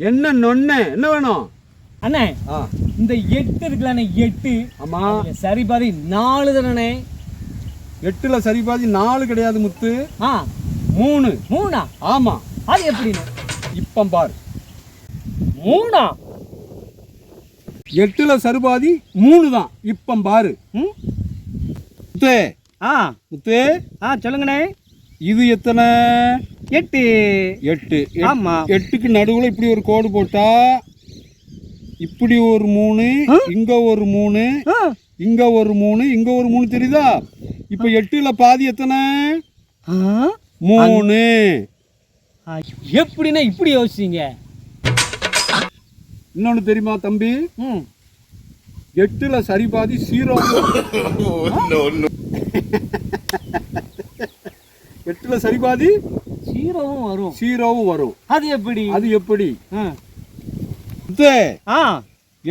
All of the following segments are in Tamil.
என்ன நொண்ணே என்ன வேணும் அண்ணே? இந்த 8 இருக்குல்ல, 8. ஆமா, சரி பாதி 4 தானே? 8ல சரி பாதி 4 கிடையாது முத்து. 3. 3? ஆமா. அது எப்படின்னு இப்ப பாரு. 3? 8ல சரிபாதி 3 தான். இப்ப பாரு முத்து. முத்து சொல்லுங்கண்ணே. இது எத்தனை? 8. 8. ஆமா. 8க்கு நடுவுல இப்படி ஒரு கோடு போட்டா இப்படி ஒரு 3, இங்க ஒரு 3, இங்க ஒரு 3, இங்க ஒரு 3 தெரியுதா? இப்ப 8ல பாதி எத்தனை? 3. எப்படின்னா இப்படி யோசிச்சீங்க? இன்னொன்னு தெரியுமா தம்பி? 8ல சரி பாதி 0. 8ல சரி பாதி 0வும் வரும். 0வும் வரும். அது எப்படி? அது எப்படி?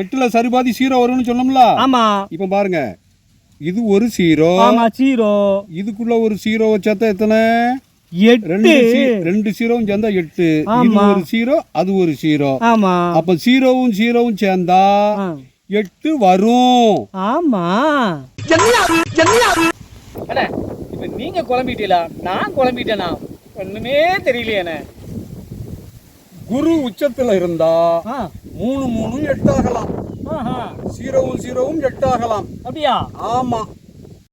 8ல சரி பாதி 0 வரும்னு சொன்னோம்ல. ஆமா. இப்ப பாருங்க, இது ஒரு 0. ஆமா, 0. இதுக்குள்ள ஒரு 0 வச்சாதான் எத்தனை? 8. 2 0வும் சேர்ந்தா 8. இது ஒரு 0, அது ஒரு 0. ஆமா. அப்ப 0வும் 0வும் சேர்ந்தா 8 வரும். ஆமா. அண்ணே, இப்ப நீங்க குழம்பிட்டீங்களா நான் குழம்பிட்டேனா? ஒண்ணுமே தெரியலையே. குரு உச்சத்துல இருந்தா 3 3 8 ஆகலாம். 0வும் 0வும் 8 ஆகலாம். அப்படியா? ஆமா.